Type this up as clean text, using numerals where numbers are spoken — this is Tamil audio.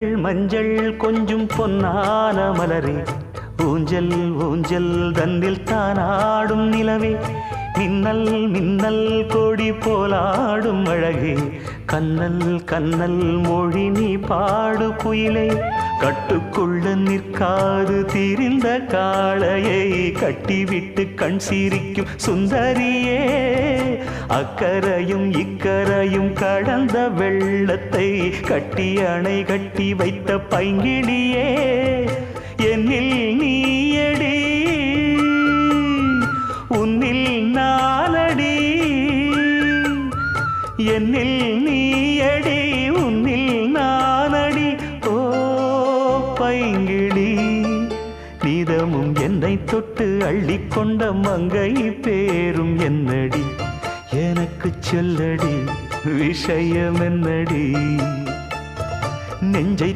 மஞ்சள் கொஞ்சம் பொன்னான மலரே, ஊஞ்சல் ஊஞ்சல் தன்னில் தானாடும் நிலவே, மின்னல் மின்னல் கொடி போலாடும் அழகே, கண்ணல் கண்ணல் மொழி நீ பாடு குயிலே, கட்டுக்குள்ள நிற்காது திரிந்த காளையை கட்டிவிட்டு கண் சிரிக்கும் சுந்தரியே, அக்கரையும் இக்கரையும் கடந்த வெள்ளத்தை கட்டி அணை கட்டி வைத்த பைங்கிளியே, என்னில் நீயடி உன்னில் நானடி, என்னில் நீயடி உன்னில் நானடி. ஓ பைங்கிளி, நீதமும் என்னை தொட்டு அள்ளிக்கொண்ட மங்கை பேரும் என்னடி, எனக்கு சொல்லடி விஷயம் என்னடி, நெஞ்சை